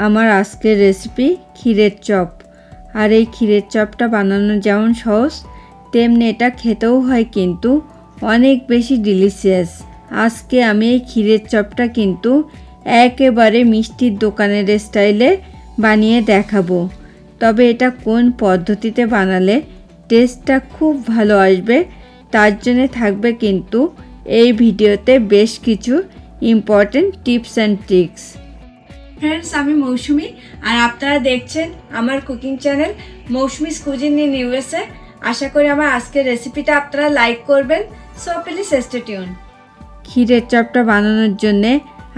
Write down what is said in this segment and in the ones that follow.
আমার আজকের রেসিপি ক্ষীরের চপ। আর এই ক্ষীরের চপটা বানানো যেমন সহজ, তেমনি এটা খেতেও হয় কিন্তু অনেক বেশি ডিলিশিয়াস। আজকে আমি এই ক্ষীরের চপটা কিন্তু একেবারে মিষ্টির দোকানের স্টাইলে বানিয়ে দেখাবো। তবে এটা কোন পদ্ধতিতে বানালে টেস্টটা খুব ভালো আসবে তার জন্য থাকবে কিন্তু এই ভিডিওতে বেশ কিছু important tips and tricks. Friends, আমি মৌসুমি আর আপনারা দেখছেন আমার cooking channel Moushumi's cuisine in USA. আশা করি আমার আজকের রেসিপিটা আপনারা লাইক করবেন। So please stay tune. ক্ষীরের চপটা বানানোর জন্যে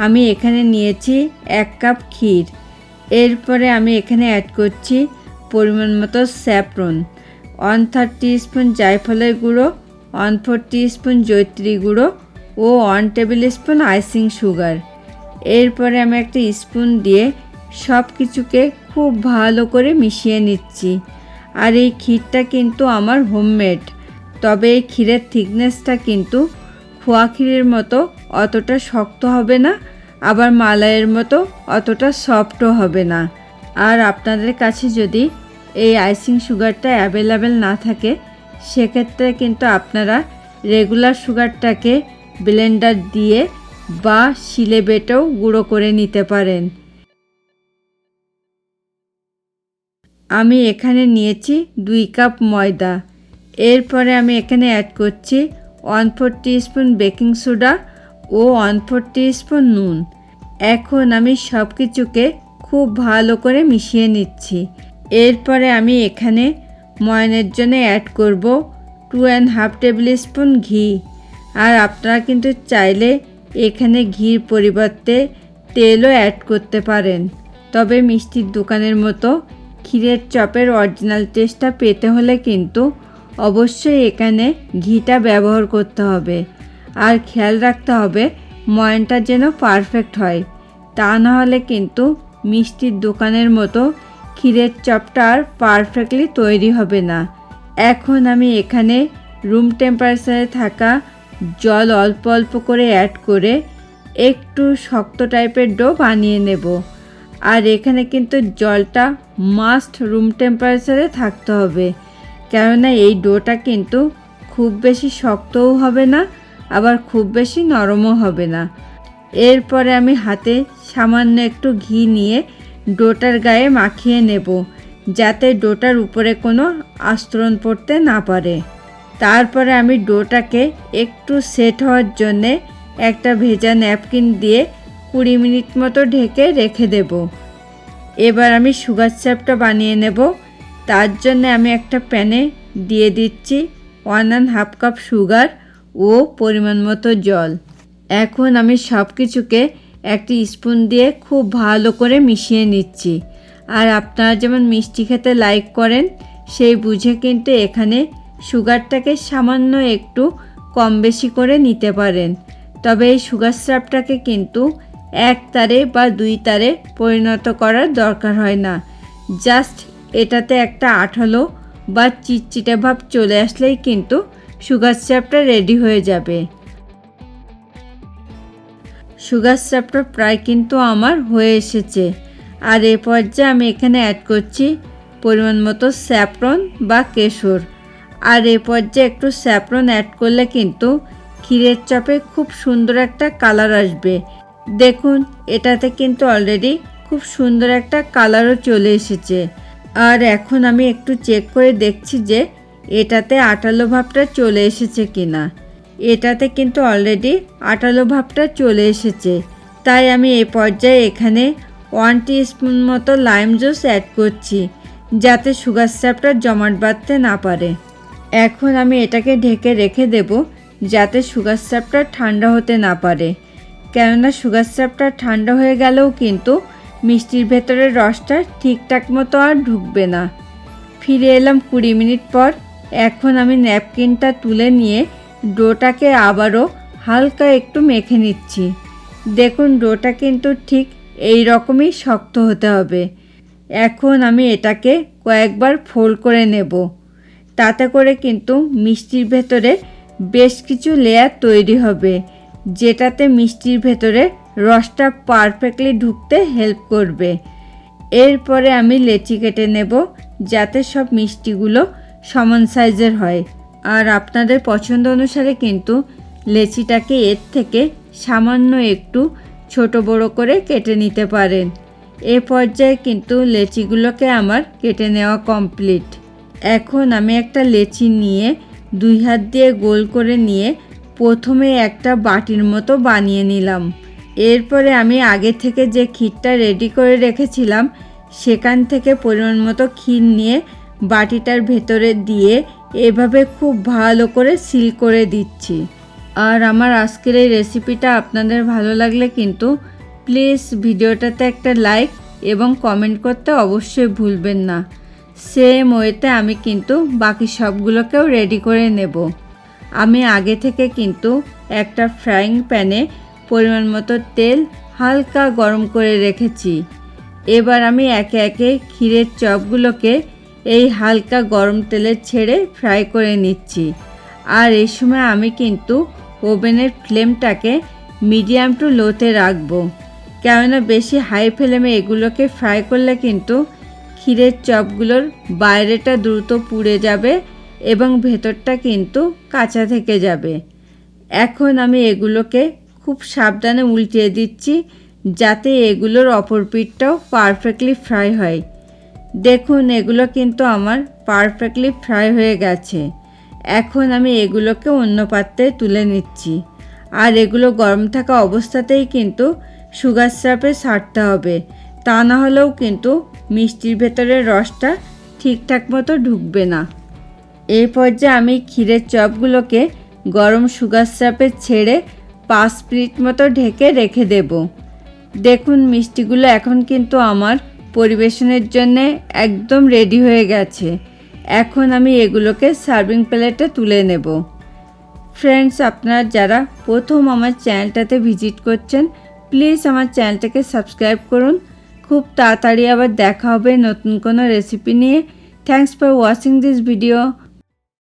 আমি এখানে নিয়েছি 1 কাপ ক্ষীর। এরপরে আমি এখানে অ্যাড করছি পরিমাণ মতো স্যাফরন, 1/3 টিস্পুন জায়ফলের গুঁড়ো, 1/4 টিস্পুন জয়িত্রী গুঁড়ো ও 1 টেবিল স্পুন আইসিং সুগার। এরপরে আমি একটা স্পুন দিয়ে সব কিছুকে খুব ভালো করে মিশিয়ে নিচ্ছি। আর এই ক্ষীরটা কিন্তু আমার হোমমেড, তবে এই ক্ষীরের থিকনেসটা কিন্তু খোয়া ক্ষীরের মতো অতটা শক্ত হবে না, আবার মালাইয়ের মতো অতটা সফটও হবে না। আর আপনাদের কাছে যদি এই আইসিং সুগারটা অ্যাভেলেবেল না থাকে, সেক্ষেত্রে কিন্তু আপনারা রেগুলার সুগারটাকে ব্লেন্ডার দিয়ে বা শিলে বেটেও গুঁড়ো করে নিতে পারেন। আমি এখানে নিয়েছি 2 কাপ ময়দা। এরপরে আমি এখানে অ্যাড করছি 1/4 টিস্পুন বেকিং সোডা ও 1/4 টিস্পুন নুন। এখন আমি সব কিছুকে খুব ভালো করে মিশিয়ে নিচ্ছি। এরপরে আমি এখানে ময়ানের জন্য অ্যাড করব 2.5 টেবিল স্পুন ঘি। আর আপনারা কিন্তু চাইলে এখানে ঘির পরিবর্তে তেলও অ্যাড করতে পারেন। তবে মিষ্টির দোকানের মতো ক্ষীরের চপের অরিজিনাল টেস্টটা পেতে হলে কিন্তু অবশ্যই এখানে ঘিটা ব্যবহার করতে হবে। আর খেয়াল রাখতে হবে ময়ানটা যেন পারফেক্ট হয়, তা না হলে কিন্তু মিষ্টির দোকানের মতো ক্ষীরের চপটা আর পারফেক্টলি তৈরি হবে না। এখন আমি এখানে রুম টেম্পারেচারে থাকা জল অল্প অল্প করে অ্যাড করে একটু শক্ত টাইপের ডো বানিয়ে নেব। আর এখানে কিন্তু জলটা মাস্ট রুম টেম্পারেচারে থাকতে হবে, কেননা এই ডোটা কিন্তু খুব বেশি শক্তও হবে না, আবার খুব বেশি নরমও হবে না। এরপরে আমি হাতে সামান্য একটু ঘি নিয়ে ডোটার গায়ে মাখিয়ে নেব, যাতে ডোটার উপরে কোনো আস্তরণ পড়তে না পারে। তারপরে আমি ডোটাকে একটু সেট হওয়ার জন্যে একটা ভেজা ন্যাপকিন দিয়ে 20 মিনিট মতো ঢেকে রেখে দেব। এবার আমি সুগার সিরাপটা বানিয়ে নেব। তার জন্য আমি একটা প্যানে দিয়ে দিচ্ছি 1.5 কাপ সুগার ও পরিমাণ মতো জল। এখন আমি সব কিছুকে একটি স্পুন দিয়ে খুব ভালো করে মিশিয়ে নিচ্ছি। আর আপনারা যেমন মিষ্টি খেতে লাইক করেন সেই বুঝে কিন্তু এখানে সুগারটাকে সামান্য একটু কম বেশি করে নিতে পারেন। তবে এই সুগার সিরাপটাকে কিন্তু 1 তারে বা 2 তারে পরিণত করার দরকার হয় না। জাস্ট এটাতে একটা আঠালো বা চিটচিটে ভাব চলে আসলেই কিন্তু সুগার সিরাপটা রেডি হয়ে যাবে। সুগার সিরাপটা প্রায় কিন্তু আমার হয়ে এসেছে। আর এ পর্যায়ে আমি এখানে অ্যাড করছি পরিমাণ মতো স্যাফরন বা কেশর। আর এ পর্যায়ে একটু স্যাফরন অ্যাড করলে কিন্তু ক্ষীরের চপে খুব সুন্দর একটা কালার আসবে। দেখুন, এটাতে কিন্তু অলরেডি খুব সুন্দর একটা কালারও চলে এসেছে। আর এখন আমি একটু চেক করে দেখছি যে এটাতে আঠালো ভাবটা চলে এসেছে কিনা। এটাতে কিন্তু অলরেডি আঠালো ভাবটা চলে এসেছে। তাই আমি এই পর্যায়ে এখানে 1 টিস্পুন মতো লাইম জুস অ্যাড করছি, যাতে সুগার সিরাপটা জমাট বাঁধতে না পারে। এখন আমি এটাকে ঢেকে রেখে দেব, যাতে সুগার সিরাপটা ঠান্ডা হতে না পারে, কেননা সুগার সিরাপটা ঠান্ডা হয়ে গেলেও কিন্তু মিষ্টির ভেতরের রসটা ঠিকঠাক মতো আর ঢুকবে না। ফিরে এলাম 20 মিনিট পর। এখন আমি ন্যাপকিনটা তুলে নিয়ে ডোটাকে আবারও হালকা একটু মেখে নিচ্ছি। দেখুন, ডোটা কিন্তু ঠিক এই রকমই শক্ত হতে হবে। এখন আমি এটাকে কয়েকবার ফোল্ড করে নেব, তাতে করে কিন্তু মিষ্টির ভেতরে বেশ কিছু লেয়ার তৈরি হবে, যেটাতে মিষ্টির ভেতরে রসটা পারফেক্টলি ঢুকতে হেল্প করবে। এরপরে আমি লেচি কেটে নেব যাতে সব মিষ্টিগুলো সমান সাইজের হয়। আর আপনাদের পছন্দ অনুসারে কিন্তু লেচিটাকে এর থেকে সামান্য একটু ছোট বড় করে কেটে নিতে পারেন। এ পর্যায়ে কিন্তু লেচিগুলোকে আমার কেটে নেওয়া কমপ্লিট। এখন আমি একটা লেচি নিয়ে 2 হাত দিয়ে গোল করে নিয়ে প্রথমে একটা বাটির মতো বানিয়ে নিলাম। এরপরে আমি আগে থেকে যে ক্ষীরটা রেডি করে রেখেছিলাম সেখান থেকে পরিমাণ মতো ক্ষীর নিয়ে বাটিটার ভেতরে দিয়ে এভাবে খুব ভালো করে সিল করে দিচ্ছি। আর আমার আজকের এই রেসিপিটা আপনাদের ভালো লাগলে কিন্তু প্লিজ ভিডিওটাতে একটা লাইক এবং কমেন্ট করতে অবশ্যই ভুলবেন না। সেম ওয়েতে আমি কিন্তু বাকি সবগুলোকেও রেডি করে নেব। আমি আগে থেকে কিন্তু একটা ফ্রাইং প্যানে পরিমাণ মতো তেল হালকা গরম করে রেখেছি। এবার আমি একে একে ক্ষীরের চপগুলোকে এই হালকা গরম তেলে ছেড়ে ফ্রাই করে নিচ্ছি। আর এই সময় আমি কিন্তু ওভেনের ফ্লেমটাকে মিডিয়াম টু লোতে রাখবো, কেননা বেশি হাই ফ্লেমে এগুলোকে ফ্রাই করলে কিন্তু ক্ষীরের চপগুলোর বাইরেটা দ্রুত পুড়ে যাবে এবং ভেতরটা কিন্তু কাঁচা থেকে যাবে। এখন আমি এগুলোকে খুব সাবধানে উল্টিয়ে দিচ্ছি যাতে এগুলোর অপর পিঠটাও পারফেক্টলি ফ্রাই হয়। দেখুন এগুলো কিন্তু আমার পারফেক্টলি ফ্রাই হয়ে গেছে। এখন আমি এগুলোকে অন্য পাত্রে তুলে নিচ্ছি। আর এগুলো গরম থাকা অবস্থাতেই কিন্তু সুগার সিরাপে ছাড়তে হবে, তা না হলেও কিন্তু মিষ্টির ভেতরের রসটা ঠিকঠাক মতো ঢুকবে না। এই পর্যায়ে আমি ক্ষীরের চপগুলোকে গরম সুগার সিরাপে ছেড়ে 5 মিনিট মতো ঢেকে রেখে দেব। দেখুন মিষ্টিগুলো এখন কিন্তু আমার পরিবেশনের জন্য একদম রেডি হয়ে গেছে। এখন আমি এগুলোকে সার্ভিং প্লেটে তুলে নেব। ফ্রেন্ডস, আপনারা যারা প্রথম আমার চ্যানেলটাতে ভিজিট করছেন প্লিজ আমার চ্যানেলটাকে সাবস্ক্রাইব করুন। খুব তাড়াতাড়ি আবার দেখা হবে নতুন কোনো রেসিপি নিয়ে। Thanks for watching this video.